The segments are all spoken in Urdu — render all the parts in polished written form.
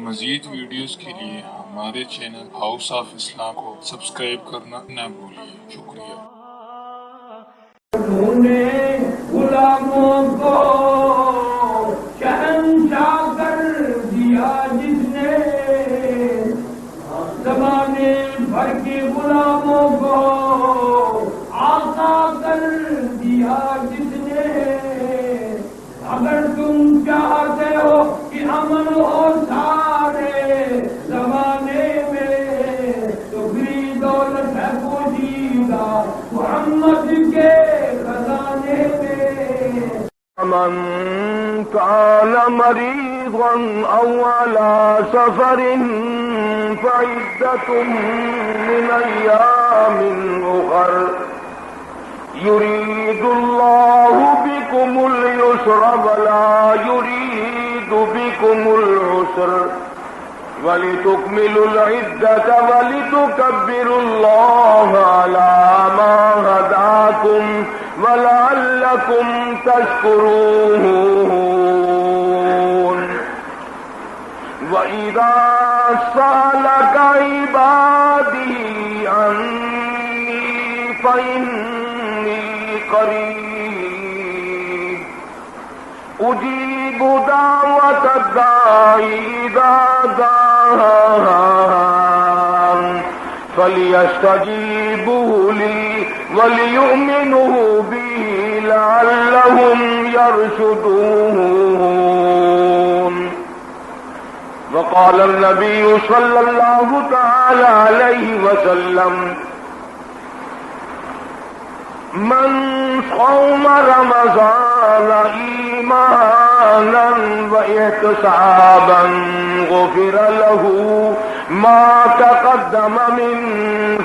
مزید ویڈیوز کے لیے ہمارے چینل ہاؤس آف اسلام کو سبسکرائب کرنا نہ بھولیے۔ شکریہ۔ غلاموں کو شہنشاہ کر دیا جس نے، زمانے بھر کے غلاموں کو آقا کر دیا جس نے۔ اگر تم چاہتے ہو کہ امن ہو سارے زمانے میں، تو بری دولت ہے پوشیدہ محمد کے خزانے میں۔ من كان مريضا أو على سفر فعدة من أيام أخر يريد الله بكم اليسر ولا يريد بكم العسر ولتكملوا العدة ولتكبروا الله على ما هداكم ولعلكم تشكرون۔ وإذا سألك عبادي عني فإني قريب أجيب دعوة الداعي إذا دعان فليستجيبوا لي وليؤمنوا بي لعلهم يرشدون۔ وقال النبي صلى الله تعالى عليه وسلم: من صام رمضان إيمانا واحتسابا غفر له ما تقدم من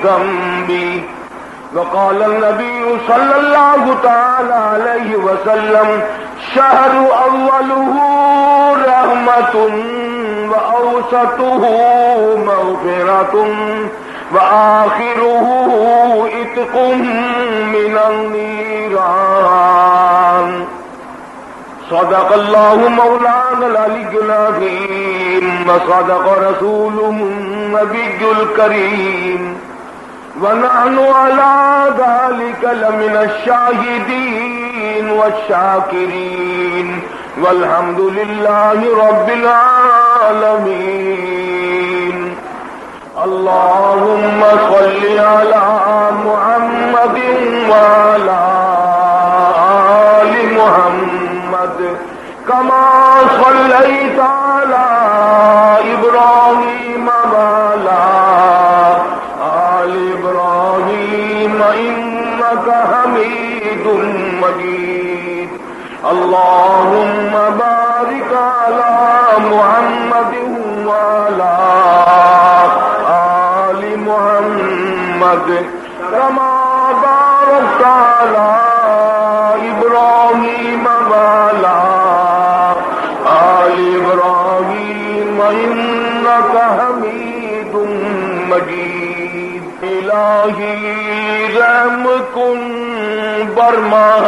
ذنبه۔ وقال النبي صلى الله تعالى عليه وسلم: شهر أوله رحمة وأوسطه مغفرة وآخره عتق من النيران۔ صدق الله مولانا العلي العظيم وصدق رسوله النبي الكريم، ونحن على ذلك لمن الشاهدين والشاكرين، والحمد لله رب العالمين۔ اللهم صل على محمد وعلى آل محمد كما صليت على إبراهيم وعلى آل إبراهيم إنك حميد مجيد۔ اللهم بارك على محمد وعلى آل محمد كما باركت على إبراهيم وعلى آل إبراهيم إنك حميد مجيد۔ إلهي رحم کن بر ماہ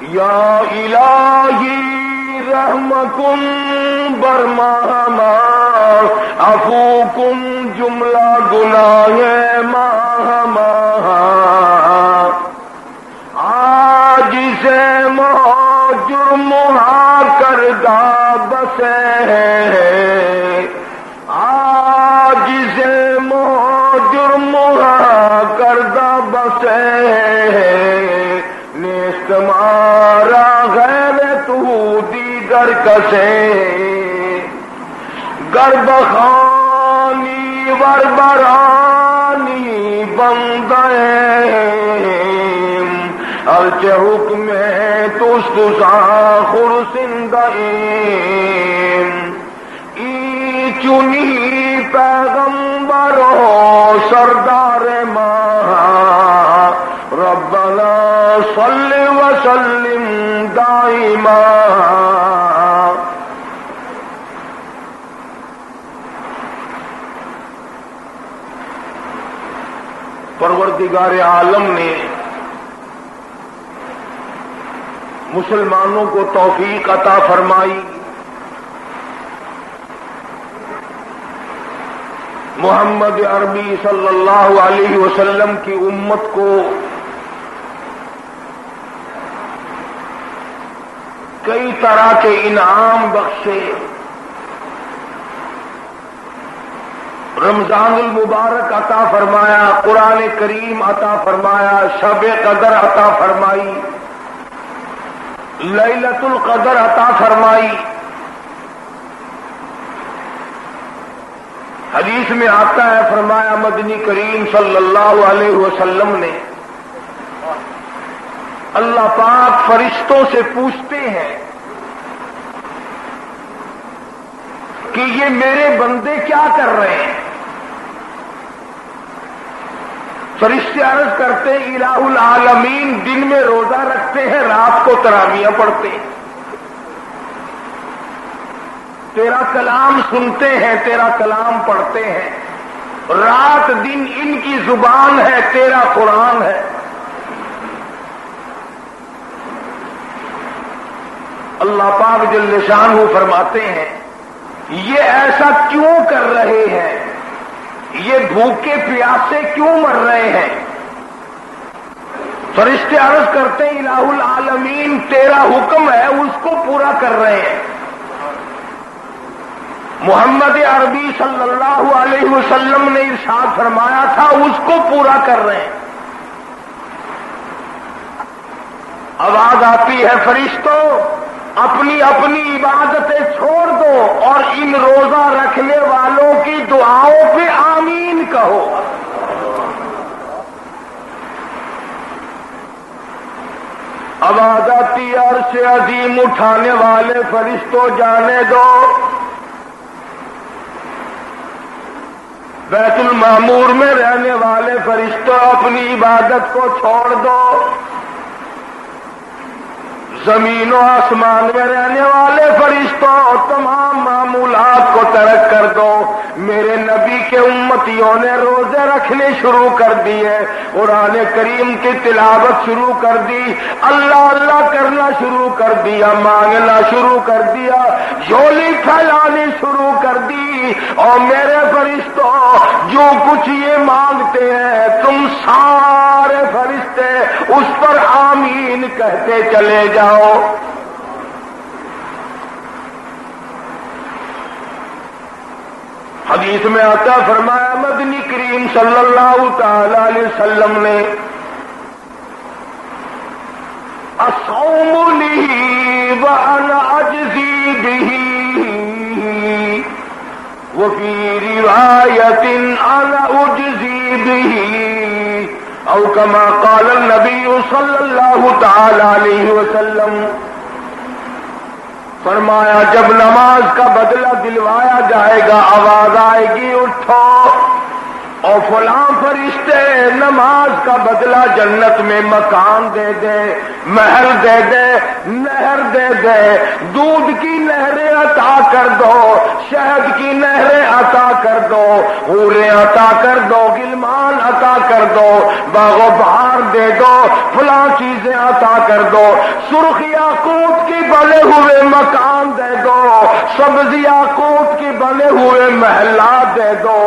یا الہی رحم کن بر ماہ عفو کن جملہ گناہ ماہ آج سے جرم کردہ بسے آج سے جرم کردہ بسے نیست مارا غیر تو دیگر کسے گرب خانی وربرانی بندے الچہ حکم تست ساخر سندائیم ای چنی پیغمبر ہو سردار ماں ربنا صل وسلم دائما۔ پروردگار عالم نے مسلمانوں کو توفیق عطا فرمائی. محمد عربی صلی اللہ علیہ وسلم کی امت کو کئی طرح کے انعام بخشے. رمضان المبارک عطا فرمایا، قرآن کریم عطا فرمایا، شب قدر عطا فرمائی، لیلۃ القدر عطا فرمائی. حدیث میں آتا ہے، فرمایا مدنی کریم صلی اللہ علیہ وسلم نے اللہ پاک فرشتوں سے پوچھتے ہیں کہ یہ میرے بندے کیا کر رہے ہیں؟ فرشتے عرض کرتے ہیں الہ العالمین دن میں روزہ رکھتے ہیں، رات کو تراویح پڑھتے ہیں، تیرا کلام سنتے ہیں، تیرا کلام پڑھتے ہیں، رات دن ان کی زبان ہے، تیرا قرآن ہے. اللہ پاک جل شانہ فرماتے ہیں یہ ایسا کیوں کر رہے ہیں؟ یہ بھوکے پیاسے کیوں مر رہے ہیں؟ فرشتے عرض کرتے ہیں الہ العالمین تیرا حکم ہے، اس کو پورا کر رہے ہیں. محمد عربی صلی اللہ علیہ وسلم نے ارشاد فرمایا تھا اس کو پورا کر رہے ہیں. آواز آتی ہے فرشتوں اپنی اپنی عبادتیں چھوڑ دو اور ان روزہ رکھنے والوں کی دعاؤں پہ آمین کہو. آواز آتی ہے عرش عظیم اٹھانے والے فرشتوں جانے دو، بیت المعمور میں رہنے والے فرشتوں اپنی عبادت کو چھوڑ دو، زمین و آسمان میں رہنے والے فرشتوں تمام معمولات کو ترک کر دو. میرے نبی کے امتیوں نے روزے رکھنے شروع کر دیے، قرآن کریم کی تلاوت شروع کر دی، اللہ اللہ کرنا شروع کر دیا، مانگنا شروع کر دیا، جھولی پھیلانی شروع کر دی. اور میرے فرشتوں جو کچھ یہ مانگتے ہیں تم سارے فرشتے اس پر آمین کہتے چلے جاؤ. حدیث میں آتا فرمایا مدنی کریم صلی اللہ تعالی علیہ وسلم نے الصوم لی وانا اجزی بہ وفی روایت انا اجزی بہ او کما قال النبی صلی اللہ تعالی علیہ وسلم. فرمایا جب نماز کا بدلہ دلوایا جائے گا آواز آئے گی اٹھو اور فلاں فرشتے نماز کا بدلہ جنت میں مکان دے دے، محل دے دے، نہر دے دے، دودھ کی نہریں عطا کر دو، شہد کی نہریں عطا کر دو، حوریں عطا کر دو، غلمان عطا کر دو، باغ و بہار دے دو، فلاں چیزیں عطا کر دو، سرخ یاقوت کی بنے ہوئے مکان دے دو، سبز یاقوت کی بنے ہوئے محلات دے دو،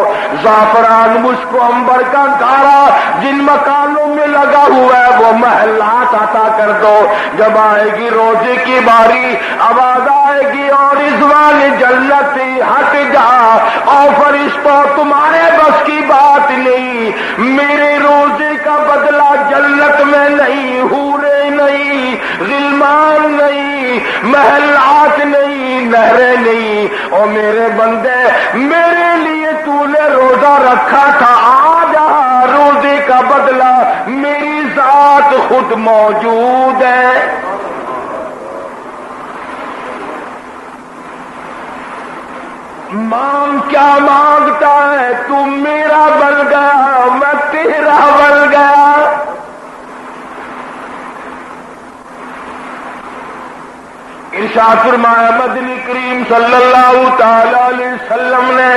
زعفران مشک و عنبر کا دھارا جن مکانوں میں لگا ہوا ہے وہ محلات عطا کر دو. جب آئے گی روزے کی باری آواز آئے گی اور رضوان جنتی ہٹ جا، اور فرشتوں تمہارے بس کی بات نہیں، میرے روزے کا بدلہ جنت میں نہیں، حوریں نہیں، غلمان نہیں، محلات نہیں، نہریں نہیں. اور میرے بندے میرے لیے تو نے روزہ رکھا تھا، آ جا روزے کا بدلہ میری ذات خود موجود ہے. مانگ کیا مانگتا ہے؟ تم میرا بن گیا میں تیرا بن گیا. ارشاد فرمایا مدنی کریم صلی اللہ تعالی علیہ وسلم نے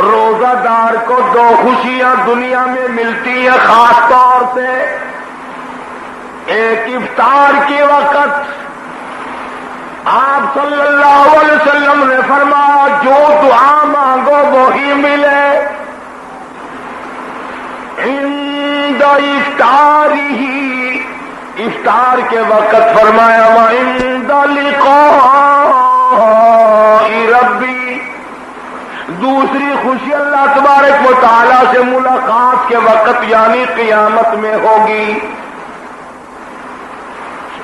روزہ دار کو دو خوشیاں دنیا میں ملتی ہیں خاص طور سے. ایک افطار کے وقت آپ صلی اللہ علیہ وسلم نے فرمایا جو دعا مانگو وہی ملے. عند افطارہ، افطار کے وقت فرمایا وعند لقاء ربی، دوسری خوشی اللہ تبارک و تعالی سے ملاقات کے وقت یعنی قیامت میں ہوگی.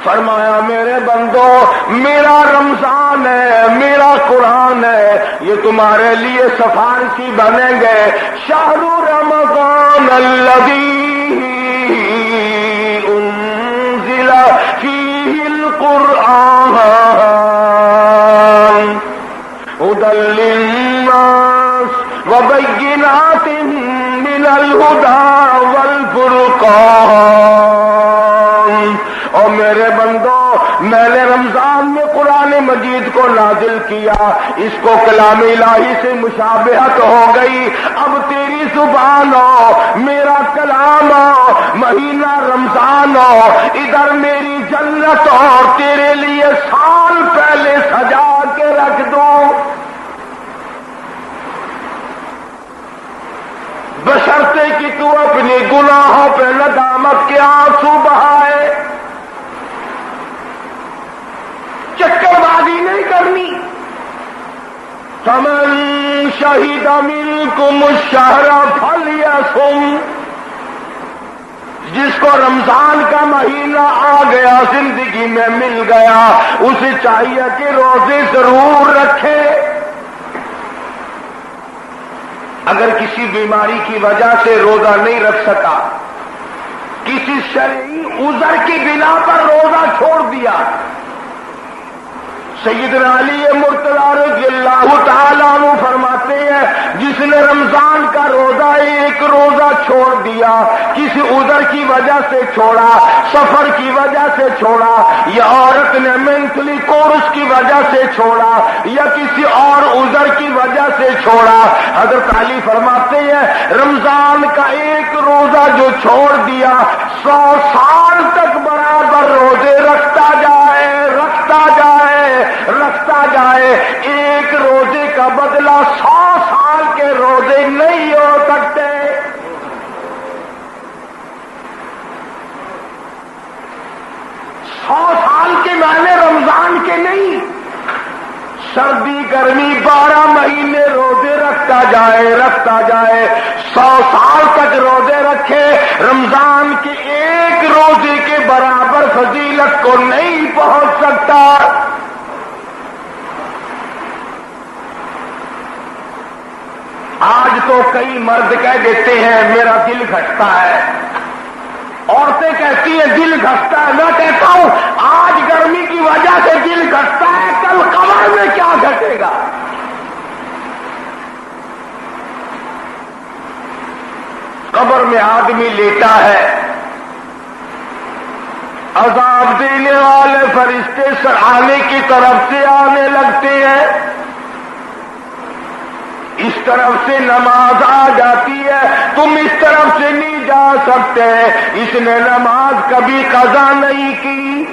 فرمایا میرے بندو میرا رمضان ہے، میرا قرآن ہے، یہ تمہارے لیے سفارشی بنیں گے. شہر رمضان الذی انزل فیہ القرآن ھدی للناس وبینات من الھدی والفرقان. اور میرے بندو میں نے رمضان میں قرآن مجید کو نازل کیا، اس کو کلام الہی سے مشابہت ہو گئی. اب تیری زبان ہو، میرا کلام ہو، مہینہ رمضان ہو، ادھر میری جنت اور تیرے لیے سال پہلے سجا کے رکھ دو. بشرطے کہ تو اپنی گناہوں پہ ندامت کے آنسو بہائے، چکر بازی نہیں کرنی. فمن شہد منکم الشہر فلیصم، جس کو رمضان کا مہینہ آ گیا، زندگی میں مل گیا، اسے چاہیے کہ روزے ضرور رکھے. اگر کسی بیماری کی وجہ سے روزہ نہیں رکھ سکا، کسی شرعی عذر کی بنا پر روزہ چھوڑ دیا، سیدنا علی مرتضیٰ رضی اللہ تعالیٰ عنہ فرماتے ہیں جس نے رمضان کا روزہ ایک روزہ چھوڑ دیا، کسی عذر کی وجہ سے چھوڑا، سفر کی وجہ سے چھوڑا، یا عورت نے مینٹلی کورس کی وجہ سے چھوڑا، یا کسی اور عذر کی وجہ سے چھوڑا، حضرت علی فرماتے ہیں رمضان کا ایک روزہ جو چھوڑ دیا 100 سال تک برابر روزے رکھتا جائے، رکھتا جائے، رکھتا جائے، ایک روزے کا بدلہ 100 سال کے روزے نہیں ہو سکتے. 100 سال کے معنی رمضان کے نہیں، سردی گرمی 12 مہینے روزے رکھتا جائے، رکھتا جائے، 100 سال تک روزے رکھے، رمضان کے ایک روزے کے برابر فضیلت کو نہیں پہنچ سکتا. آج تو کئی مرد کہہ دیتے ہیں میرا دل گھٹتا ہے، عورتیں کہتی ہیں دل گھٹتا ہے. میں کہتا ہوں آج گرمی کی وجہ سے دل گھٹتا ہے، کل قبر میں کیا گھٹے گا؟ قبر میں آدمی لیٹا ہے، عذاب دینے والے فرشتے سرانے کی طرف سے آنے لگتے ہیں، اس طرف سے نماز آ جاتی ہے، تم اس طرف سے نہیں جا سکتے، اس نے نماز کبھی قضا نہیں کی.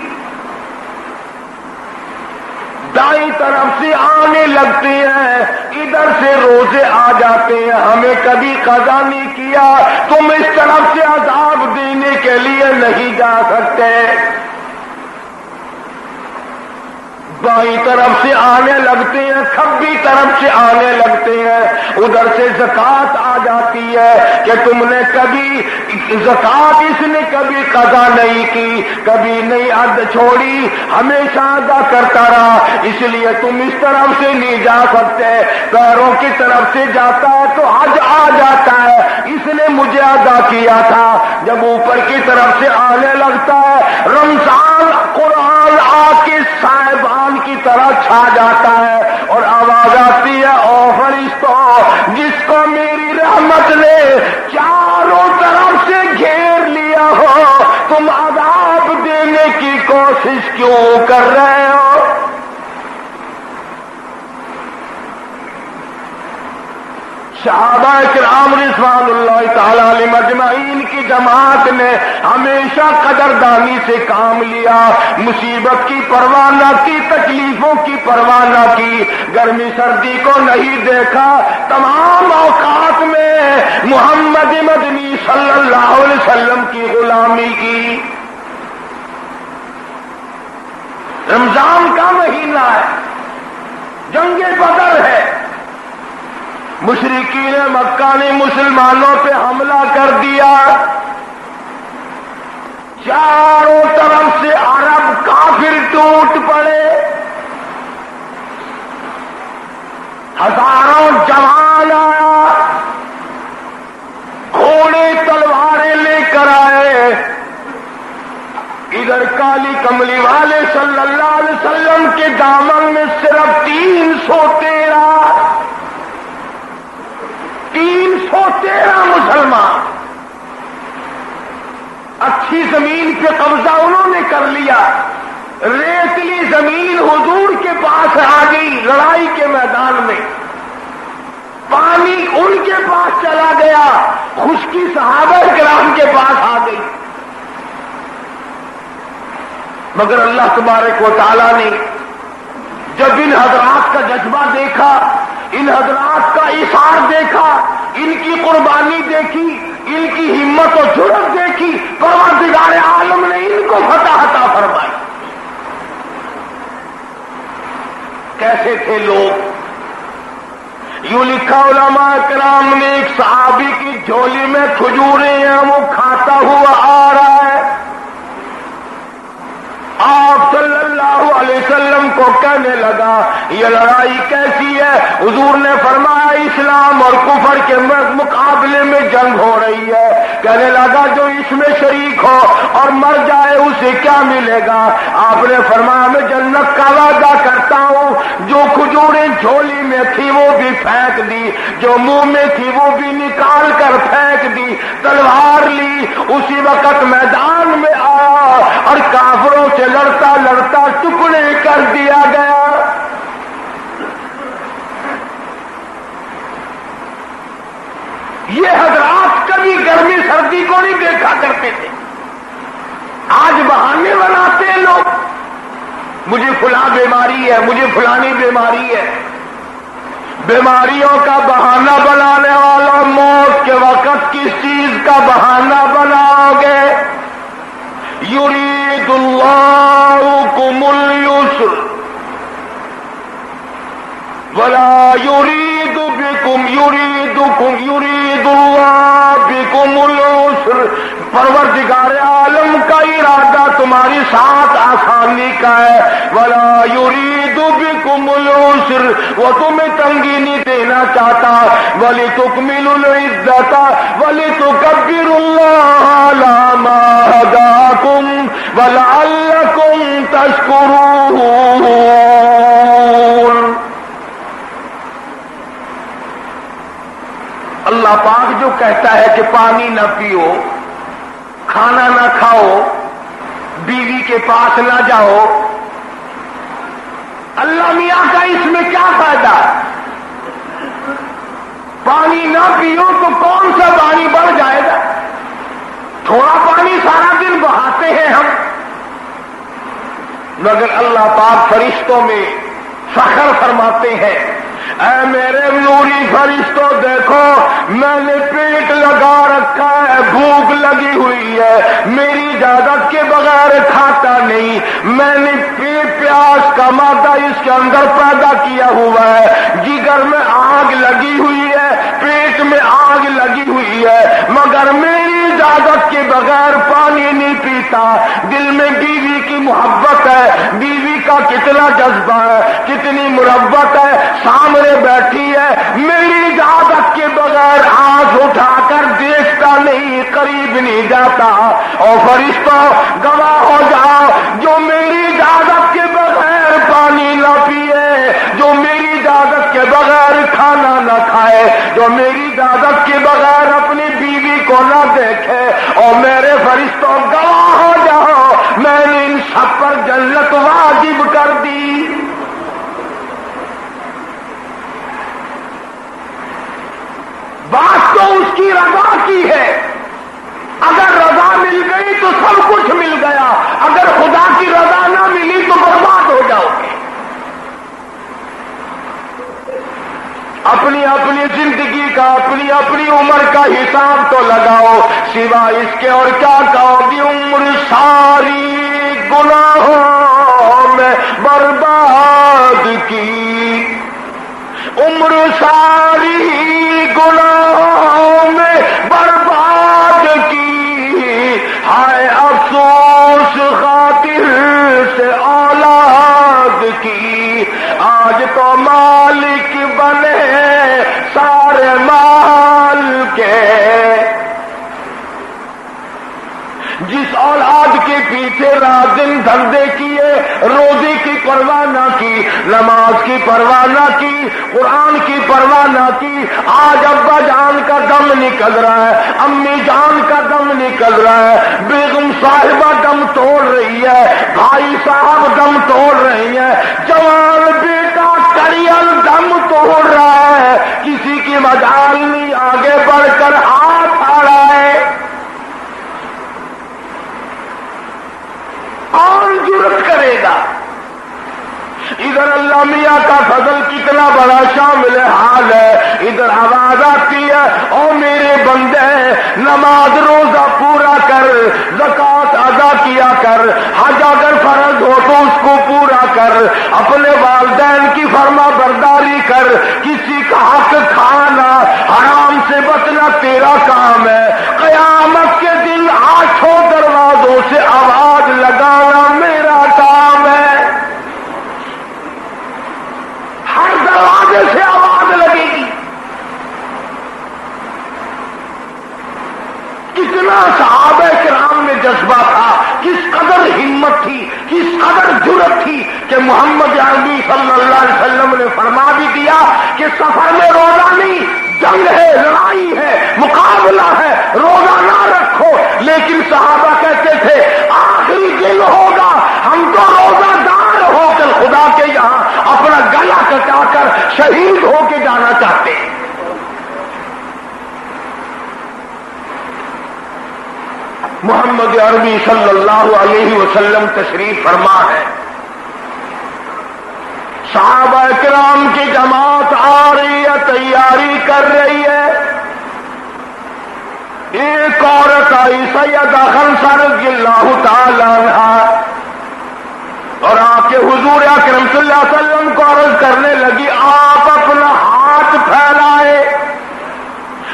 دائیں طرف سے آنے لگتے ہیں، ادھر سے روزے آ جاتے ہیں، ہمیں کبھی قضا نہیں کیا، تم اس طرف سے عذاب دینے کے لیے نہیں جا سکتے. بائیں طرف سے آنے لگتے ہیں، کھبی طرف سے آنے لگتے ہیں، ادھر سے زکوٰۃ آ جاتی ہے کہ تم نے کبھی زکوٰۃ اس نے کبھی قضا نہیں کی، کبھی نہیں حد چھوڑی، ہمیشہ ادا کرتا رہا، اس لیے تم اس طرف سے نہیں جا سکتے. پیروں کی طرف سے جاتا ہے تو حج آ جاتا ہے، اس نے مجھے ادا کیا تھا. جب اوپر کی طرف سے آنے لگتا ہے رمضان قرآن آ کے صاحبان کی طرح چھا جاتا ہے اور آواز آتی ہے او فرشتوں جس کو میری رحمت نے چاروں طرف سے گھیر لیا ہو، تم عذاب دینے کی کوشش کیوں کر رہے ہو؟ صحابہ کرام رضوان اللہ تعالی علیہم اجمعین کی جماعت نے ہمیشہ قدردانی سے کام لیا، مصیبت کی پرواہ نہ کی، تکلیفوں کی پرواہ نہ کی، گرمی سردی کو نہیں دیکھا، تمام اوقات میں محمد مدنی صلی اللہ علیہ وسلم کی غلامی کی۔ رمضان کا مہینہ ہے، جنگ بدر ہے، مشرکین مکہ نے مسلمانوں پہ حملہ کر دیا، چاروں طرف سے عرب کافر ٹوٹ پڑے، ہزاروں جوان آیا، گھوڑے تلواریں لے کر آئے، ادھر کالی کملی والے صلی اللہ علیہ وسلم کے دامن میں صرف 313 مسلمان، اچھی زمین پہ قبضہ انہوں نے کر لیا، ریتلی زمین حضور کے پاس آ گئی لڑائی کے میدان میں، پانی ان کے پاس چلا گیا، خشکی صحابہ کرام کے پاس آ گئی، مگر اللہ تبارک و تعالیٰ نے جب ان حضرات کا جذبہ دیکھا، ان حضرات کا ایثار دیکھا، ان کی قربانی دیکھی، ان کی ہمت و جرأت دیکھی، پروردگار عالم نے ان کو فتح عطا فرمائی۔ کیسے تھے لوگ؟ یوں لکھا علماء کرام نے، ایک صحابی کی جھولی میں کھجوریں ہیں، وہ کھاتا ہوا آ رہا ہے، آپ صلی اللہ علیہ وسلم کو کہنے لگا یہ لڑائی کیسی ہے؟ حضور نے فرمایا اسلام اور کفر کے مقابلے میں جنگ ہو رہی ہے۔ کہنے لگا جو اس میں شریک ہو اور مر جائے اسے کیا ملے گا؟ آپ نے فرمایا میں جنت کا وعدہ کرتا ہوں، جو کھجوریں جھولی میں تھی وہ بھی پھینک دی، جو منہ میں تھی وہ بھی نکال کر پھینک دی، تلوار لی، اسی وقت میدان میں آیا اور کافروں سے لڑتا لڑتا ٹکڑے کر دیا گیا۔ یہ حضرات کبھی گرمی سردی کو نہیں دیکھا کرتے تھے، آج بہانے بناتے ہیں لوگ، مجھے فلاں بیماری ہے، مجھے فلانی بیماری ہے، بیماریوں کا بہانہ بنانے والا موت کے وقت کس چیز کا بہانہ بناؤ گے؟ یرید اللہ بکم اليسر ولا یرید بکم یرید اللہ بکم العسر۔ پروردگار عالم کا ارادہ تمہاری ساتھ آسانی کا ہے، ولا یرید بکم العسر، وہ تمہیں تنگی نہیں دینا چاہتا، وَلِتُكْمِلُوا الْعِدَّةَ وَلِتُكَبِّرُوا اللَّهَ عَلَى مَا هَدَاكُمْ وَلَعَلَّكُمْ تَشْكُرُونَ۔ اللہ پاک جو کہتا ہے کہ پانی نہ پیو، کھانا نہ کھاؤ، بیوی کے پاس نہ جاؤ، اللہ میاں کا اس میں کیا فائدہ؟ پانی نہ پیو تو کون سا پانی بڑھ جائے گا؟ تھوڑا پانی سارا دن بہاتے ہیں ہم، مگر اللہ پاک فرشتوں میں فخر فرماتے ہیں، اے میرے نوری فرشتوں دیکھو میں نے پیٹ لگا رکھا ہے، بھوک لگی ہوئی ہے، میری اجازت کے بغیر کھاتا نہیں، میں نے پیاس کا مادہ اس کے اندر پیدا کیا ہوا ہے، جگر میں آگ لگی ہوئی ہے، پیٹ میں آگ لگی ہوئی ہے، مگر میری اجازت کے بغیر پانی نہیں پیتا۔ دل میں بیوی کی محبت ہے، بیوی کا کتنا جذبہ ہے، کتنی مربت ہے، سامنے بیٹھی ہے، میری اجازت کے بغیر آنکھ اٹھا کر دیکھتا نہیں، قریب نہیں جاتا۔ اور فرشتوں گواہ ہو جاؤ، جو میری اجازت کے بغیر پانی نہ پیے، جو میری اجازت کے بغیر کھانا نہ کھائے، جو میری اجازت کے بغیر اپنی بیوی کو نہ دیکھے، اور میرے فرشتوں گواہ ہو جاؤ میں نے ان سب پر جنت واجب کر دی۔ بات تو اس کی رضا کی ہے. اگر رضا مل گئی تو سب کچھ مل گیا، اگر خدا کی رضا نہ ملی تو برباد ہو جاؤ گے. اپنی اپنی زندگی کا، اپنی اپنی عمر کا حساب تو لگاؤ، سوا اس کے اور کیا کہو گی. عمر ساری گناہوں میں برباد کی، عمر ساری گناہوں میں برباد کی، ہائے افسوس خاطر سے اولاد کی. آج تو مالک بنے سارے مال کے، جس اولاد کے پیچھے رات دن دھندے کیے، روزی کی پرواہ نہ کی، نماز کی پرواہ نہ کی، قرآن کی پرواہ نہ کی. آج ابا جان کا دم نکل رہا ہے، امی جان کا دم نکل رہا ہے، بیگم صاحبہ دم توڑ رہی ہے، بھائی صاحب دم توڑ رہی ہیں، جوان بیٹا کڑیل دم توڑ رہا ہے. کسی کی مجال نہیں آگے بڑھ کر ہاتھ آ رہا ہے. کون جرت کرے گا؟ ادھر اللہ میاں کا فضل کتنا بڑا شامل حال ہے. ادھر آواز آتی ہے، او میرے بندے نماز روزہ پورا کر، زکات ادا کیا کر، حج اگر فرض ہو تو اس کو پورا کر، اپنے والدین کی فرما برداری کر، کسی کا حق کھانا، حرام سے بچنا تیرا کام ہے. قیامت کے دن آٹھوں دروازوں سے آواز لگانا میرا کام ہے. ہر دروازے سے آواز لگے گی. کتنا صحابہ کرام میں جذبہ تھا، کس قدر ہمت تھی، کس قدر جرت تھی کہ محمد عربی صلی اللہ علیہ وسلم نے فرما بھی دیا کہ سفر میں روزہ نہیں، جنگ ہے، لڑائی ہے، مقابلہ ہے، روزہ نہ رکھو. لیکن صحابہ کہتے تھے آخری دن ہوگا، ہم تو روزہ دار ہو کر خدا کے یہاں اپنا گلا کٹا کر شہید ہو کے جانا چاہتے ہیں. محمد عربی صلی اللہ علیہ وسلم تشریف فرما ہے. صحابہ کرام کی جماعت آ رہی ہے، تیاری کر رہی ہے. ایک عورت آئی سیدہ خنسہ رضی اللہ تعالی عنہا، اور آپ کے حضور اکرم صلی اللہ علیہ وسلم کو عرض کرنے لگی آپ اپنا ہاتھ پھیلائے.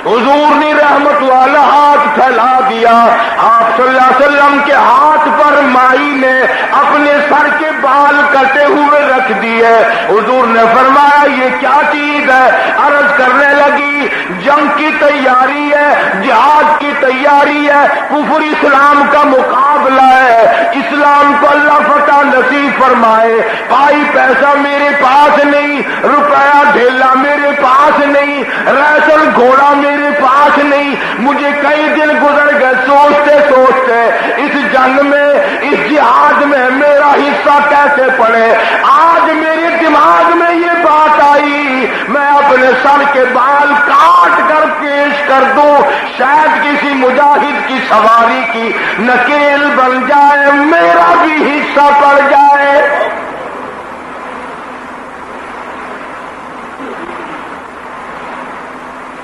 حضور نے رحمت والا ہاتھ پھیلا دیا. آپ صلی اللہ علیہ وسلم کے ہاتھ پر مائی نے اپنے سر کے بال کٹے ہوئے رکھ دیے. حضور نے فرمایا یہ کیا چیز ہے؟ عرض کرنے لگی جنگ کی تیاری ہے، جہاد کی تیاری ہے، کفر اسلام کا مقابلہ ہے، اسلام کو اللہ فتح نصیب فرمائے. پائی پیسہ میرے پاس نہیں، روپیہ ڈھیلا میرے پاس نہیں، ریسل گھوڑا میرے پاس نہیں. مجھے کئی دن گزر گئے سوچتے سوچتے اس جنگ میں، اس جہاد میں میرا حصہ کیسے پڑے. آج میرے دماغ میں یہ بات آئی میں اپنے سر کے بال کاٹ کر پیش کر دوں، شاید کسی مجاہد کی سواری کی نکیل بن جائے، میرا بھی حصہ پڑ جائے.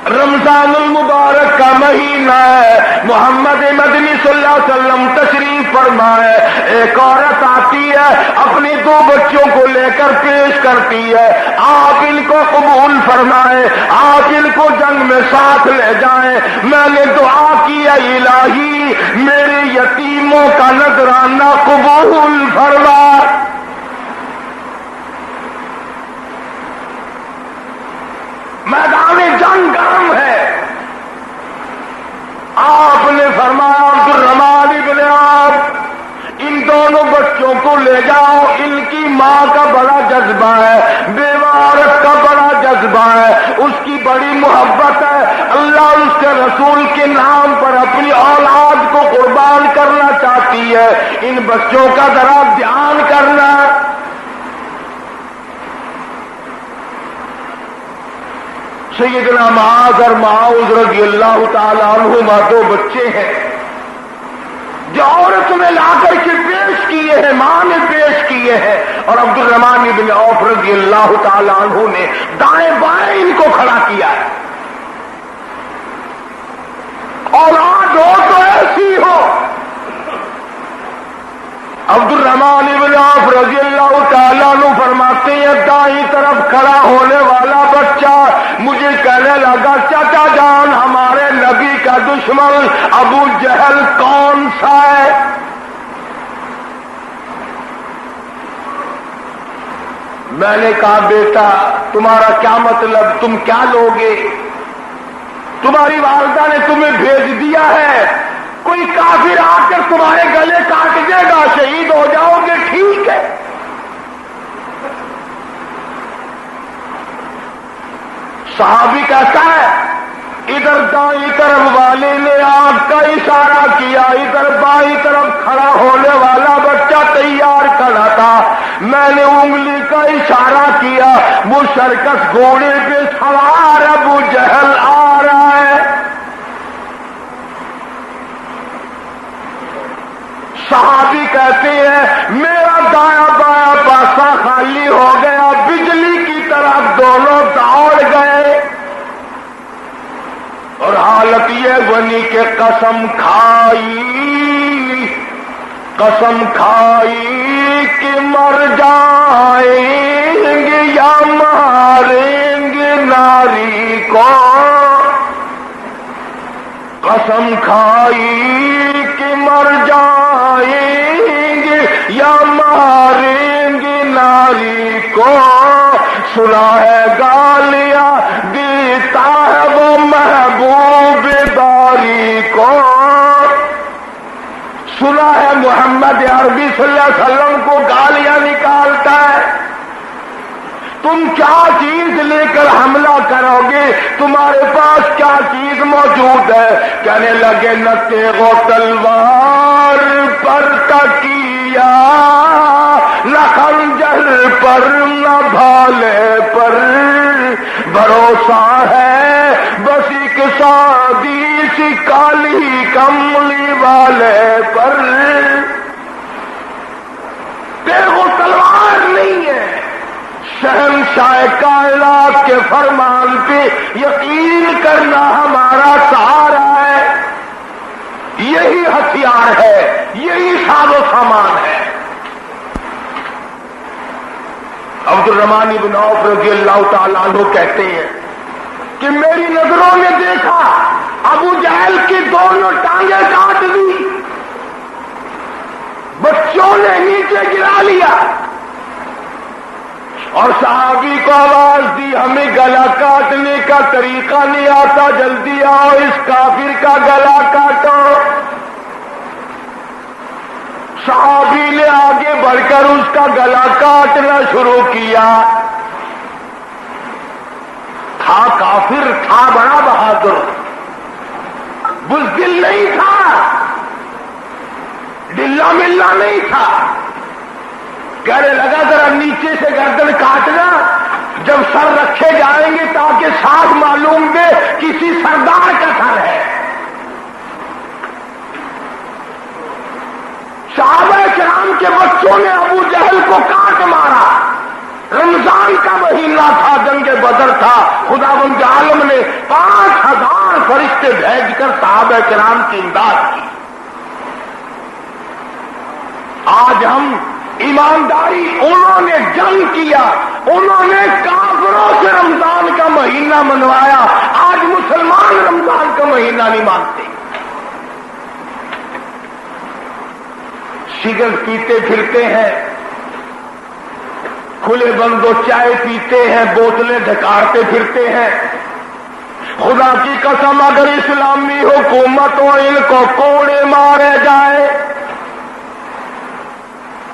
رمضان المبارک کا مہینہ ہے، محمد مدنی صلی اللہ علیہ وسلم تشریف فرمائے. ایک عورت آتی ہے، اپنی دو بچوں کو لے کر پیش کرتی ہے، آپ ان کو قبول فرمائے، آپ ان کو جنگ میں ساتھ لے جائیں. میں نے دعا کی الہی میرے یتیموں کا نذرانہ قبول فرما. میدان جنگ گرم ہے. آپ نے فرمایا عبدالرحمان ابن عوف ان دونوں بچوں کو لے جاؤ، ان کی ماں کا بڑا جذبہ ہے، بیوہ عورت کا بڑا جذبہ ہے، اس کی بڑی محبت ہے، اللہ اس کے رسول کے نام پر اپنی اولاد کو قربان کرنا چاہتی ہے. ان بچوں کا ذرا دھیان کرنا. سیدنا معاذ اور معاذ رضی اللہ تعالیٰ عنہما دو بچے ہیں جو عورت میں لا کر کے پیش کیے ہیں، ماں نے پیش کیے ہیں، اور عبد الرحمن بن عوف رضی اللہ تعالیٰ عنہ نے دائیں بائیں ان کو کھڑا کیا ہے۔ اولاد ہو تو ایسی ہو۔ عبد الرحمن بن عوف رضی اللہ تعالیٰ عنہ فرماتے ہیں دائیں طرف کھڑا ہونے والا بچہ مجھے کہنے لگا چچا جان ہمارے نبی کا دشمن ابو جہل کون سا ہے؟ میں نے کہا بیٹا تمہارا کیا مطلب، تم کیا لوگے؟ تمہاری والدہ نے تمہیں بھیج دیا ہے، کوئی کافر آ کر تمہارے گلے کاٹ دے گا، شہید ہو جاؤ گے، ٹھیک ہے۔ صحابی کہتا ہے ادھر دائیں طرف والے نے آنکھ کا اشارہ کیا، ادھر بائیں طرف کھڑا ہونے والا بچہ تیار کھڑا تھا، میں نے انگلی کا اشارہ کیا، وہ سرکس گھوڑے پہ سوار ابو جہل آ رہا ہے۔ صحابی کہتے ہیں میرا دایاں بایاں پاسا خالی ہو گیا، بجلی کی طرف دونوں دوڑ گئے، اور حالت یہ بنی کہ قسم کھائی کہ مر جائیں گے یا ماریں گے ناری کو، قسم کھائی کہ مر جائیں گے یا ماریں گے ناری کو، سنا ہے گالیاں دیتا ہے وہ محبوب داری کو، سنا ہے محمد عربی صلی اللہ علیہ وسلم کو گالیاں نکالتا ہے۔ تم کیا چیز لے کر حملہ کرو گے، تمہارے پاس کیا چیز موجود ہے؟ کہنے لگے نہ تیغ و تلوار پر تکیہ، نہ خنجر پر نہ بھالے پر، بھروسہ ہے بس ایک سادی سی کالی کملی والے پر۔ تیغ و تلوار نہیں ہے، شہنشاہ کائنات کے فرمان پہ یقین کرنا ہمارا سہارا ہے، یہی ہتھیار ہے، یہی ساز و سامان ہے۔ عبد الرحمن بن عوف رضی اللہ تعالیٰ عنہ کہتے ہیں کہ میری نظروں نے دیکھا ابو جہل کی دونوں ٹانگیں کاٹ دی، بچوں نے نیچے گرا لیا، اور صحابی کو آواز دی ہمیں گلا کاٹنے کا طریقہ نہیں آتا، جلدی آؤ اس کافر کا گلا کاٹو۔ صحابی نے آگے بڑھ کر اس کا گلا کاٹنا شروع کیا۔ تھا کافر، تھا بڑا بہادر، بزدل نہیں تھا، ڈلا ملا نہیں تھا، کہنے لگا ذرا نیچے سے گردن کاٹنا، جب سر رکھے جائیں گے تاکہ ساتھ معلوم دے کسی سردار کا سر ہے۔ صحابہ کرام کے بچوں نے ابو جہل کو کاٹ مارا۔ رمضان کا مہینہ تھا، جنگ بدر تھا، خداوند عالم نے 5000 فرشتے بھیج کر صحابہ کرام کی امداد کی۔ آج ہم ایمانداری، انہوں نے جنگ کیا، انہوں نے کافروں سے رمضان کا مہینہ منوایا، آج مسلمان رمضان کا مہینہ نہیں مانتے، سگریٹ پیتے پھرتے ہیں، کھلے بندوں چائے پیتے ہیں، بوتلیں ڈھکارتے پھرتے ہیں۔ خدا کی قسم اگر اسلامی حکومت ہو ان کو کوڑے مارے جائے،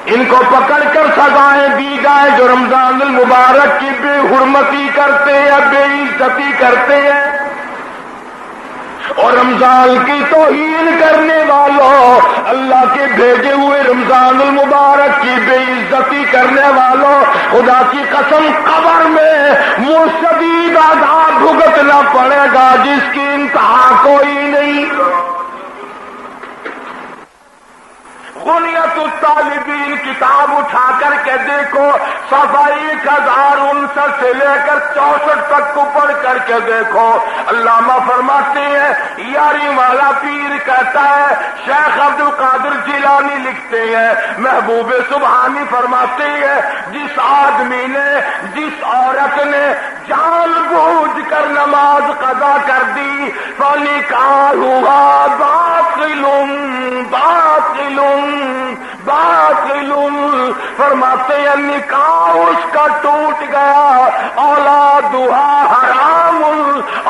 ان کو پکڑ کر سزائیں دی جائیں جو رمضان المبارک کی بے حرمتی کرتے ہیں، بے عزتی کرتے ہیں۔ اور رمضان کی توہین کرنے والوں، اللہ کے بھیجے ہوئے رمضان المبارک کی بے عزتی کرنے والوں، خدا کی قسم قبر میں وہ شدید عذاب بھگتنا پڑے گا جس کی انتہا کوئی نہیں۔ غنیت الطالبین کتاب اٹھا کر کے دیکھو، صفحہ 1059 سے لے کر 64 تک کو پڑھ کر کے دیکھو، علامہ فرماتے ہیں، یاری والا پیر کہتا ہے، شیخ عبد القادر جیلانی لکھتے ہیں، محبوب سبحانی فرماتے ہیں، جس آدمی نے، جس عورت نے جان بوجھ کر نماز قضا کر دی، فنکاحها باطل باطل باطل، فرماتے ہیں نکاح اس کا ٹوٹ گیا، اولادها حرام،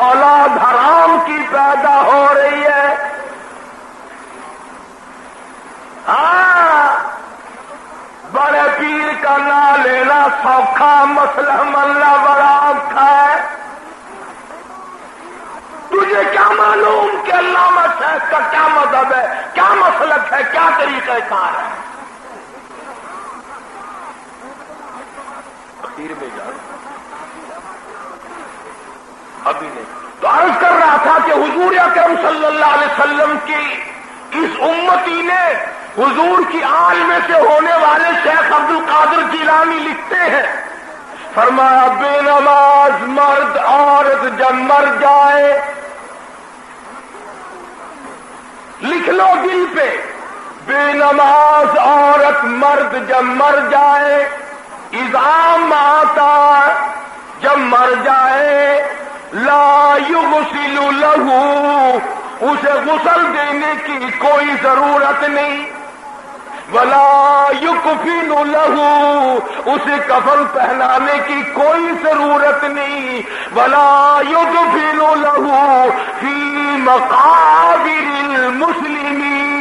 اولاد حرام کی پیدا ہو رہی ہے۔ ہاں، بڑے پیر کا نام لینا سوکھا، مسئلہ ملنا بڑا اوکھا ہے۔ تجھے کیا معلوم کہ علامہ شیخ کا کیا مذہب ہے، کیا مسلک ہے، کیا طریقہ کار ہے؟ فقیر میں جان ابھی نہیں تو عرض کر رہا تھا کہ حضور اکرم صلی اللہ علیہ وسلم کی اس امتی نے حضور کی آل میں سے ہونے والے شیخ عبد القادر جیلانی لکھتے ہیں، فرمایا بے نماز مرد عورت جب مر جائے، لکھ لو دل پہ، بے نماز عورت مرد جب مر جائے، اذا ماتا جب مر جائے، لا یغسل لہ، اسے غسل دینے کی کوئی ضرورت نہیں، ولا یکفن لہ، اسے کفن پہنانے کی کوئی ضرورت نہیں، ولا یدفن لہ فی مقابر المسلمین،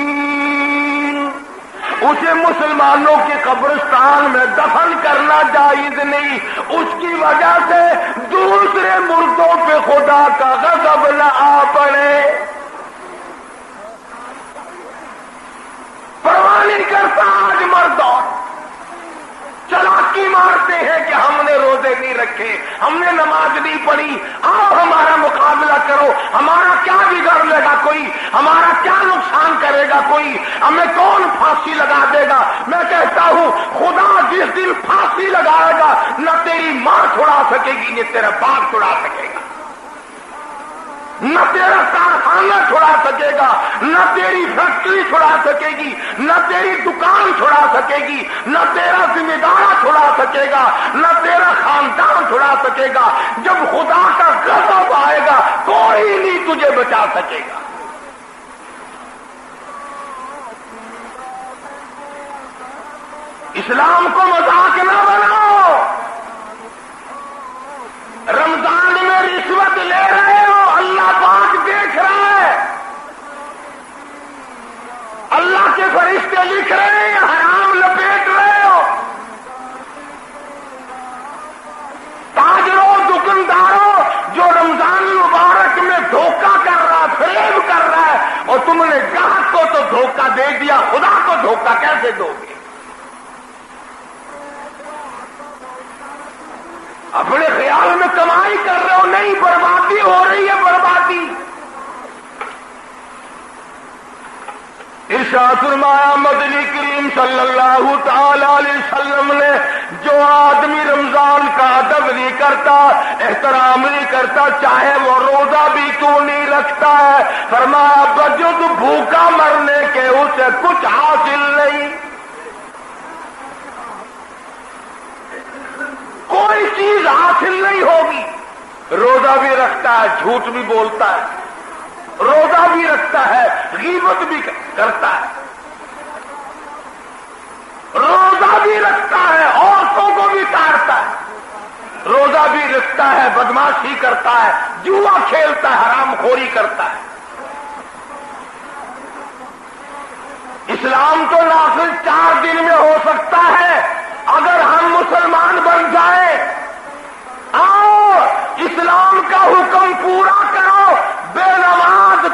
اسے مسلمانوں کے قبرستان میں دفن کرنا جائز نہیں، اس کی وجہ سے دوسرے مردوں پہ خدا کا غضب نہ آ پڑے۔ پرواہ نہیں کرتا آج مردوں، چلاکی مارتے ہیں کہ ہم نے روزے نہیں رکھے، ہم نے نماز نہیں پڑھی، آؤ ہمارا مقابلہ کرو، ہمارا کیا بگڑ لے گا کوئی، ہمارا کیا نقصان کرے گا کوئی، ہمیں کون پھانسی لگا دے گا؟ میں کہتا ہوں خدا جس دن پھانسی لگائے گا، نہ تیری ماں چھڑا سکے گی، نہ تیرا باپ چھڑا سکے گا، نہ تیرا کارخانہ چھڑا سکے گا، نہ تیری فیکٹری چھڑا سکے گی، نہ تیری دکان چھڑا سکے گی، نہ تیرا ذمہ دار چھڑا سکے گا، نہ تیرا خاندان چھڑا سکے گا۔ جب خدا کا غضب آئے گا کوئی نہیں تجھے بچا سکے گا۔ اسلام کو مذاق نہ بناؤ، رمضان میں رشوت لے رہے ہو، اللہ پاک دیکھ رہا ہے، اللہ کے فرشتے لکھ رہے ہیں، حرام لپیٹ رہے ہو۔ تاجروں، دکانداروں، جو رمضان المبارک میں دھوکہ کر رہا، فریب کر رہا ہے، اور تم نے گاہک کو تو دھوکہ دے دیا، خدا کو دھوکہ کیسے دو گے؟ اپنے خیال میں کمائی کر رہے ہو، نہیں، بربادی ہو رہی ہے، بربادی۔ ارشاد فرمایا مدنی کریم صلی اللہ تعالی علیہ وسلم نے، جو آدمی رمضان کا ادب نہیں کرتا، احترام نہیں کرتا، چاہے وہ روزہ بھی کیوں نہیں رکھتا ہے، فرمایا بجد بھوکا مرنے کے اسے کچھ حاصل نہیں، کوئی چیز حاصل نہیں ہوگی۔ روزہ بھی رکھتا ہے، جھوٹ بھی بولتا ہے، روزہ بھی رکھتا ہے، غیبت بھی کرتا ہے، روزہ بھی رکھتا ہے، عورتوں کو بھی تارتا ہے، روزہ بھی رکھتا ہے، بدماشی کرتا ہے، جوا کھیلتا ہے، حرام خوری کرتا ہے۔ اسلام تو نافذ 4 دن میں ہو سکتا ہے اگر ہم مسلمان بن جائیں۔ آؤ اسلام کا حکم پورا کرو، بے نماز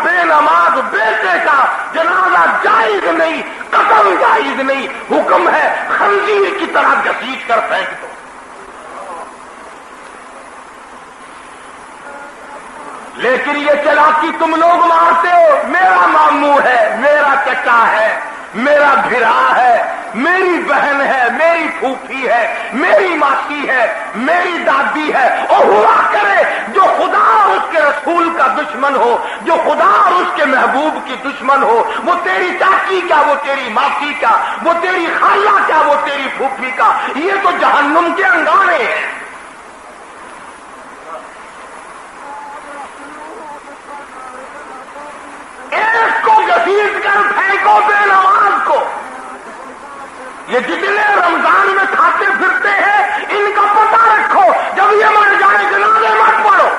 بے نماز بیٹے کا جنازہ جائز نہیں، قتل جائز نہیں، حکم ہے خنزیر کی طرح گھسیٹ کر پھینک دو۔ لیکن یہ چلاکی تم لوگ مارتے ہو، میرا ماموں ہے، میرا چچا ہے، میرا بھرا ہے، میری بہن ہے، میری پھوپھی ہے، میری ماسی ہے، میری دادی ہے، اور ہوا کرے جو خدا اور اس کے رسول کا دشمن ہو، جو خدا اور اس کے محبوب کی دشمن ہو، وہ تیری چاچی کیا، وہ تیری ماسی کیا، وہ تیری خالہ کیا، وہ تیری پھوپھی کا، یہ تو جہنم کے انگارے ہیں۔ ایک کو گھسیٹ کر پھینکو بے نماز کو۔ یہ جتنے رمضان میں کھاتے پھرتے ہیں ان کا پتہ رکھو، جب یہ مر جائے جنازے مت پڑھو۔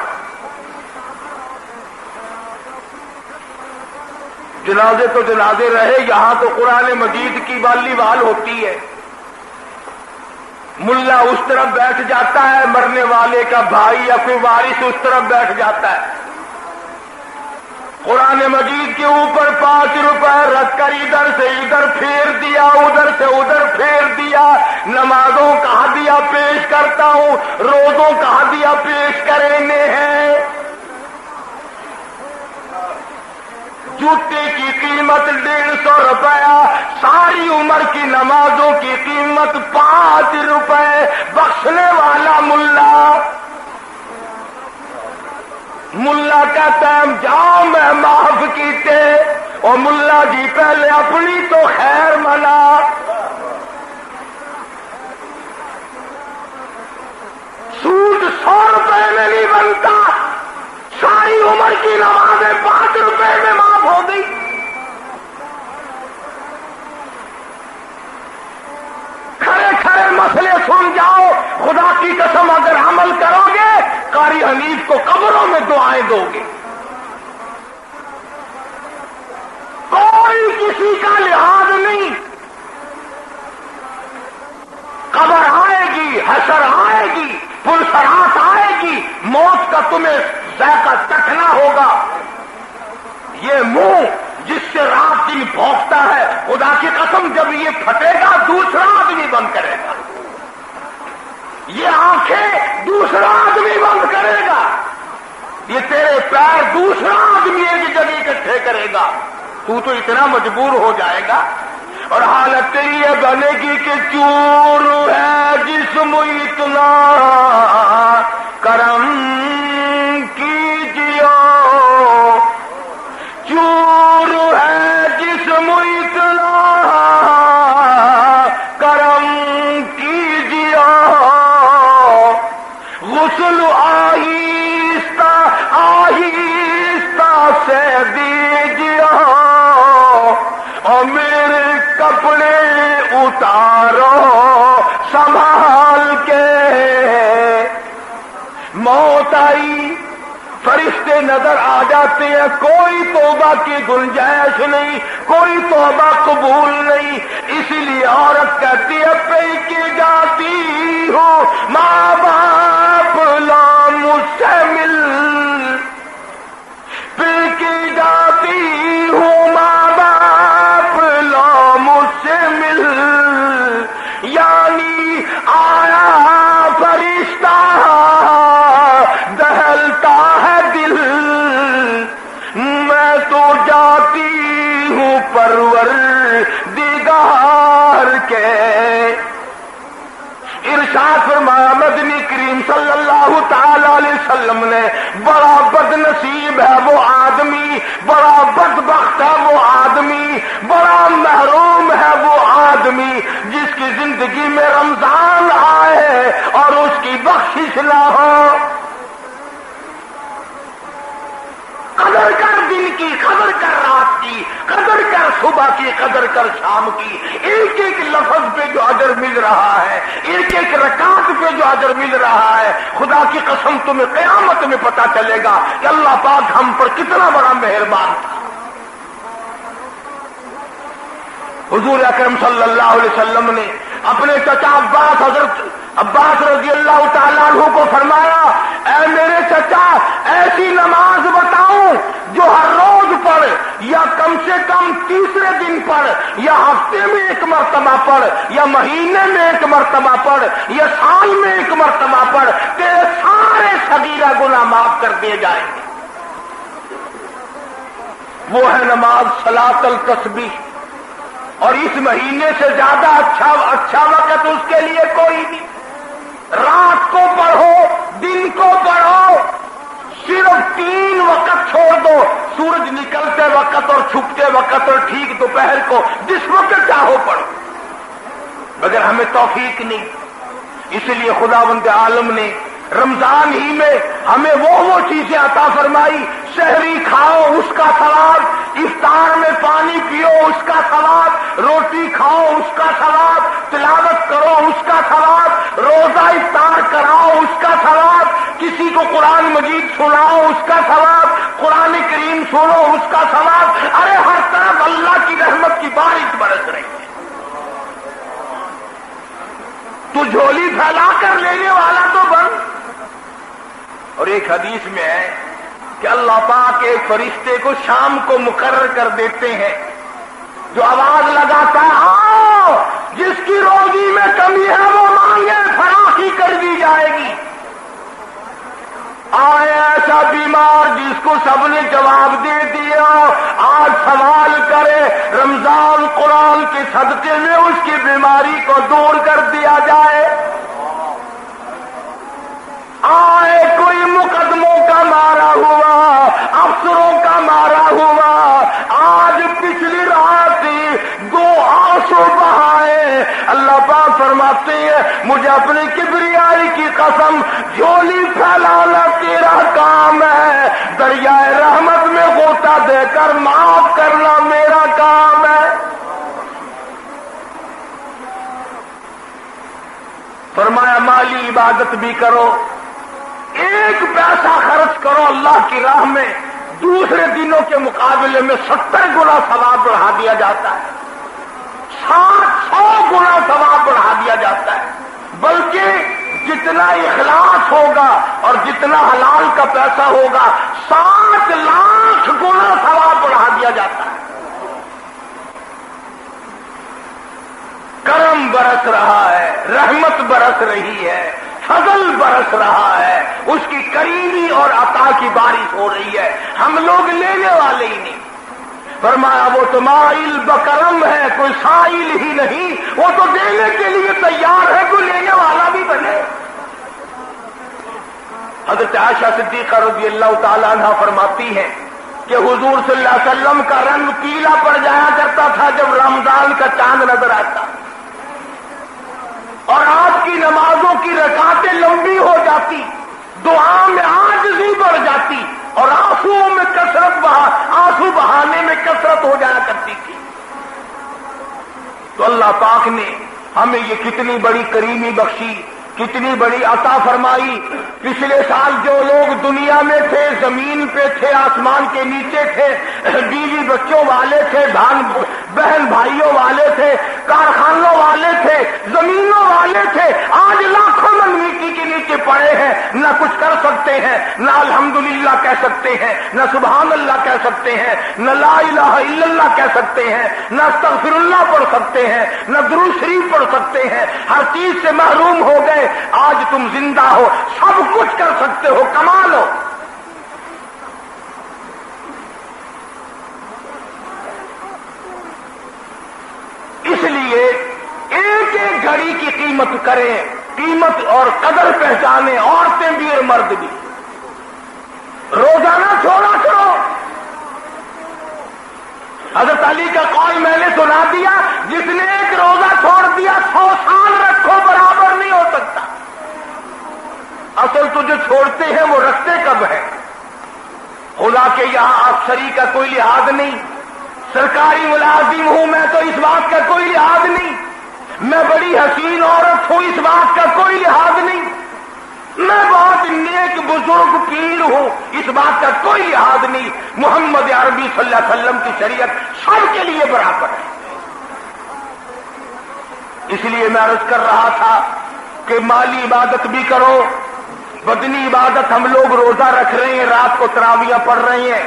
جنازے تو جنازے رہے، یہاں تو قرآن مجید کی والی وال ہوتی ہے۔ ملا اس طرف بیٹھ جاتا ہے، مرنے والے کا بھائی یا کوئی وارث اس طرف بیٹھ جاتا ہے، قرآن مجید کے اوپر 5 روپے رکھ کر ادھر سے ادھر پھیر دیا، ادھر سے ادھر پھیر دیا، نمازوں کا ہدیہ پیش کرتا ہوں، روزوں کا ہدیہ پیش کرنے ہیں۔ جوتے کی قیمت 150 روپیہ، ساری عمر کی نمازوں کی قیمت 5 روپے، بخشنے والا ملا کہتا ہے جاؤ میں معاف کیتے، اور ملا جی پہلے اپنی تو خیر منا۔ سود 100 روپے میں نہیں بنتا، ساری عمر کی نمازیں 5 روپے میں معاف ہو گئی۔ کھڑے کھڑے مسئلے سن جاؤ، خدا کی قسم اگر عمل کرو گے قاری حنیف کو قبروں میں دعائیں دو گے۔ کوئی کسی کا لحاظ نہیں، قبر آئے گی، حشر آئے گی، پلسرات آئے گی، موت کا تمہیں ذائقہ چکھنا ہوگا۔ یہ منہ جس سے رات دن بھونکتا ہے، خدا کی قسم جب یہ پھٹے گا دوسرا آدمی بند کرے گا، یہ آنکھیں دوسرا آدمی بند کرے گا، یہ تیرے پیر دوسرا آدمی ایک جگہ اکٹھے کرے گا، تو اتنا مجبور ہو جائے گا۔ اور حالت تیری یہ بنے گی کہ چور ہے جسم اتنا کرم کیجیے، چور ہے جسم اتنا کرم کیجیے، غسل آہستہ آہستہ سے دیجیے، اور میرے کپڑے اتارو سنبھال کے۔ موت آئی، فرشتے نظر آ جاتے ہیں، کوئی توبہ کی گنجائش نہیں، کوئی توبہ قبول نہیں، اسی لیے عورت کہتی ہے پہ کے جاتی ہوں ماں باپ لا مجھ سے مل، پہ کے جاتی ہوں ماں باپ لا مجھ سے مل، یعنی آیا فرشتہ دہلتا ہے دل، میں تو جاتی ہوں پرور دیگار کے۔ ارشاد فرمایا مدنی کریم صلی اللہ تعالی علیہ وسلم نے، بڑا بد نصیب ہے وہ آدمی، بڑا بدبخت ہے وہ آدمی، بڑا محروم ہے وہ آدمی جس کی زندگی میں رمضان آئے اور اس کی بخشش نہ ہو۔ قدر کر دن کی، قدر کر رات کی، قدر کر صبح کی، قدر کر شام کی، ایک ایک لفظ پہ جو اجر مل رہا ہے، ایک ایک رکعت پہ جو اجر مل رہا ہے، خدا کی قسم تمہیں قیامت میں پتا چلے گا کہ اللہ پاک ہم پر کتنا بڑا مہربان تھا۔ حضور اکرم صلی اللہ علیہ وسلم نے اپنے چچا عباس، حضرت عباس رضی اللہ تعالیٰ عنہ کو فرمایا، اے میرے چچا ایسی نماز بتاؤں جو ہر روز کم سے کم تیسرے دن پڑھ یا ہفتے میں ایک مرتبہ پڑھ یا مہینے میں ایک مرتبہ پڑھ یا سال میں ایک مرتبہ پڑھ، تیرے سارے صغیرہ گناہ معاف کر دیے جائیں گے۔ وہ ہے نماز صلاۃ التسبیح، اور اس مہینے سے زیادہ اچھا وقت اس کے لیے کوئی نہیں۔ رات کو پڑھو، دن کو پڑھو، صرف 3 وقت چھوڑ دو، سورج نکلتے وقت اور چھپتے وقت اور ٹھیک دوپہر کو، جس وقت چاہو پڑھو، مگر ہمیں توفیق نہیں۔ اس لیے خداوند عالم نے رمضان ہی میں ہمیں وہ چیزیں عطا فرمائی، سحری کھاؤ اس کا ثواب، افطار میں پانی پیو اس کا ثواب، روٹی کھاؤ اس کا ثواب، تلاوت کرو اس کا ثواب، روزہ افطار کراؤ اس کا ثواب، کسی کو قرآن مجید سناؤ اس کا ثواب، قرآن کریم سنو اس کا ثواب۔ ارے ہر طرف اللہ کی رحمت کی بارش برس رہی ہے، تو جھولی پھیلا کر لینے والا تو بن۔ اور ایک حدیث میں ہے کہ اللہ پاک ایک فرشتے کو شام کو مقرر کر دیتے ہیں جو آواز لگاتا ہے، آؤ جس کی روزی میں کمی ہے وہ مانگے، فراخی کر دی جائے گی۔ آئے ایسا بیمار جس کو سب نے جواب دے دیا، آج سوال کرے، رمضان قرآن کے صدقے میں اس کی بیماری کو دور کر دیا جائے۔ آئے کوئی مقدموں کا مارا ہوا، افسروں کا مارا ہوا، آج پچھلی رات 2 آنسو بہائے، اللہ پاک فرماتے ہیں مجھے اپنی کبریائی کی قسم، جھولی پھیلانا تیرا کام ہے، دریائے رحمت میں غوطہ دے کر معاف کرنا میرا کام ہے۔ فرمایا مالی عبادت بھی کرو، 1 پیسہ خرچ کرو اللہ کی راہ میں، دوسرے دنوں کے مقابلے میں 70 گنا ثواب بڑھا دیا جاتا ہے، 100 گنا ثواب بڑھا دیا جاتا ہے۔ بلکہ جتنا اخلاص ہوگا اور جتنا حلال کا پیسہ ہوگا 7 لاکھ گنا ثواب بڑھا دیا جاتا ہے۔ کرم برس رہا ہے، رحمت برس رہی ہے، فضل برس رہا ہے، اس کی کریمی اور عطا کی بارش ہو رہی ہے، ہم لوگ لینے والے ہی نہیں۔ فرمایا وہ تو مائل بکرم ہے، کوئی سائل ہی نہیں، وہ تو دینے کے لیے تیار ہے، کوئی لینے والا بھی بنے۔ حضرت عائشہ صدیقہ رضی اللہ تعالیٰ عنہ فرماتی ہیں کہ حضور صلی اللہ علیہ وسلم کا رنگ پیلا پڑ جایا کرتا تھا جب رمضان کا چاند نظر آتا، اور آپ کی نمازوں کی رکعتیں لمبی ہو جاتی، دعا میں عاجزی بڑھ جاتی، اور آنسوؤں میں آنسو بہانے میں کثرت ہو جایا کرتی تھی۔ تو اللہ پاک نے ہمیں یہ کتنی بڑی کریمی بخشی، کتنی بڑی عطا فرمائی۔ پچھلے سال جو لوگ دنیا میں تھے، زمین پہ تھے، آسمان کے نیچے تھے، بیوی بچوں والے تھے، بہن بھائیوں والے تھے، کارخانوں والے تھے، زمینوں والے تھے، آج لاکھوں من مٹی کے نیچے پڑے ہیں، نہ کچھ کر سکتے ہیں، نہ الحمدللہ کہہ سکتے ہیں، نہ سبحان اللہ کہہ سکتے ہیں، نہ لا الہ الا اللہ کہہ سکتے ہیں، نہ استغفر اللہ پڑھ سکتے ہیں، نہ درود شریف پڑھ سکتے ہیں، ہر چیز سے محروم ہو گئے۔ آج تم زندہ ہو، سب کچھ کر سکتے ہو، کمال ہو۔ اس لیے ایک ایک گھڑی کی قیمت کریں، قیمت اور قدر پہچانیں، عورتیں بھی اور مرد بھی۔ روزانہ چھوڑا کرو۔ حضرت علی کا قول میں نے سنا دیا، جس نے ایک روزہ چھوڑ دیا 100 سال رکھو برابر نہیں ہو سکتا۔ اصل تو جو چھوڑتے ہیں وہ رکھتے کب ہیں؟ خدا کے یہاں افسری کا کوئی لحاظ نہیں، سرکاری ملازم ہوں میں تو اس بات کا کوئی لحاظ نہیں، میں بڑی حسین عورت ہوں اس بات کا کوئی لحاظ نہیں، میں بہت نیک بزرگ پیر ہوں اس بات کا کوئی لحاظ نہیں۔ محمد عربی صلی اللہ علیہ وسلم کی شریعت سب کے لیے برابر ہے۔ اس لیے میں عرض کر رہا تھا کہ مالی عبادت بھی کرو، بدنی عبادت ہم لوگ روزہ رکھ رہے ہیں، رات کو تراویح پڑھ رہے ہیں،